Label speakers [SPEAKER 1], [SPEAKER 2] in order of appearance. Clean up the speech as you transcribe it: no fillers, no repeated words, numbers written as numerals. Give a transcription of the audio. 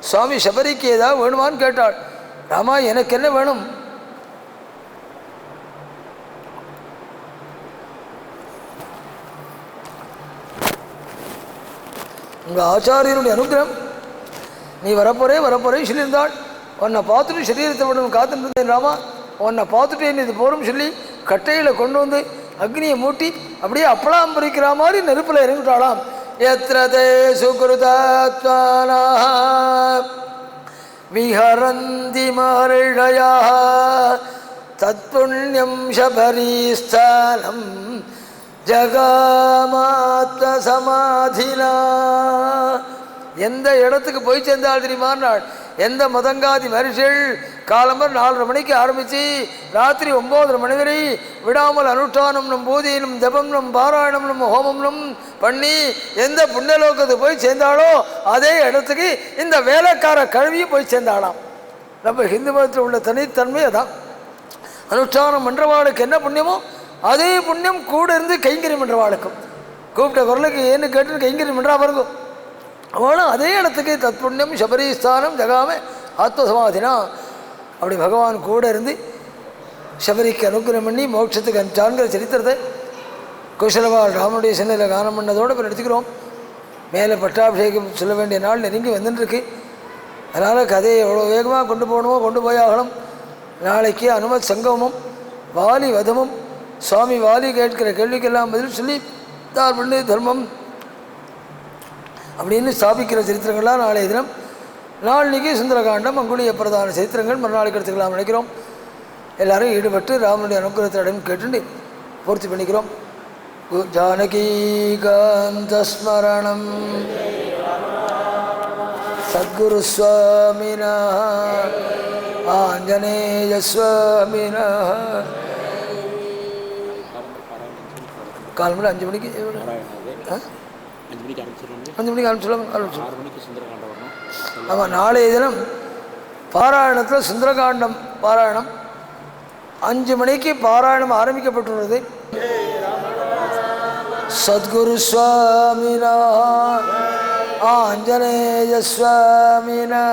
[SPEAKER 1] சுவாமி சபரிக்கு ஏதாவது வேணுமான்னு கேட்டாள். ராமா, எனக்கு என்ன வேணும்? உங்கள் ஆச்சாரியனுடைய அனுகிரகம், நீ வரப்போறே சொல்லியிருந்தாள். உன்னை பார்த்துட்டு சரீரத்தை விட காத்துட்டு இருந்தேன் ராமா. உன்னை பார்த்துட்டு இது போரும் சொல்லி கட்டையில் கொண்டு வந்து அக்னியை மூட்டி அப்படியே அப்பளாம் பறிக்கிற மாதிரி நெருப்பில் இறங்கிட்டாளாம். எத்ரதே சுகிருதாத்வானா விஹரந்தி மஹர்ஷயா தத்புண்ணியம் சபரீஸ்தானம் ஜகாமாத்ம சமாதினா. எந்த இடத்துக்கு போய் சேர்ந்தாள் தெரியுமான்னாள்? எந்த மதங்காதி மரிஷிகள் காலம்பர் 4:30 மணிக்கு ஆரம்பித்து ராத்திரி 9:30 மணி வரை விடாமல் அனுஷ்டானம் நம் பூதியிலும் ஜபம் நம் பாராயணம் நம் ஹோமம் நம் பண்ணி எந்த புண்ணியலோகத்துக்கு போய் சேர்ந்தாளோ அதே இடத்துக்கு இந்த வேலைக்கார கழுவியும் போய் சேர்ந்தாளாம். நம்ம ஹிந்து மதத்தில் உள்ள தனித்தன்மை அதான். அனுஷ்டானம் பண்ணுறவாளுக்கு என்ன புண்ணியமோ அதே புண்ணியம் கூட இருந்து கைங்கரியம் பண்ணுறவாளுக்கும். கூப்பிட்ட குரலுக்கு ஏன்னு கேட்டு கைங்கரியம் பண்ணுறா பாருங்க, அவளும் அதே இடத்துக்கு தத்புண்ணியம் சபரிஸ்தானம் ஜகாம ஆத்மசமாதினா. அப்படி பகவான் கூட இருந்து சபரிக்கு அனுகிரகம் பண்ணி மோட்சத்துக்கு அனுப்பிச்சான்கிற சரித்திரத்தை குஷலவாள் ராமனுடைய சின்னையில் கானம் பண்ணதோடு இப்போ எடுத்துக்கிறோம். மேலே பட்டாபிஷேகம் சொல்ல வேண்டிய நாள் நெருங்கி வந்துட்டுருக்கு. அதனால் கதையை எவ்வளோ வேகமாக கொண்டு போகணுமோ கொண்டு போய் ஆகணும். நாளைக்கு அனுமத் சங்கமமும் வாலி வதமும் சுவாமி வாலி கேட்கிற கேள்விக்கெல்லாம் பதில் சொல்லி தார் பண்ணு தர்மம் அப்படின்னு ஸ்தாபிக்கிற சரித்திரங்கள்லாம் நாளைய தினம். நாளைக்கு சுந்தரகாண்டம் அங்குளிய பிரதான சரித்திரங்கள் மறுநாளைக்கு எடுத்துக்கலாம் நினைக்கிறோம். எல்லாரும் ஈடுபட்டு ராமனுடைய அனுகிரகத்தை அடையும் கேட்டு பூர்த்தி பண்ணிக்கிறோம். ஜானகீகாந்தஸ்மரணம் சத்குரு சுவாமினா ஆஞ்சநேய சுவாமினா. காலம்பரம் 5 மணிக்கு 5 மணிக்கு ஆரம்பிச்சிடலாம். ஆமாம், நாளைய தினம் பாராயணத்தில் சுந்தரகாண்டம் பாராயணம் 5 மணிக்கு பாராயணம் ஆரம்பிக்கப்பட்டுள்ளது. சத்குரு சுவாமினா ஆஞ்சநேய சுவாமினா.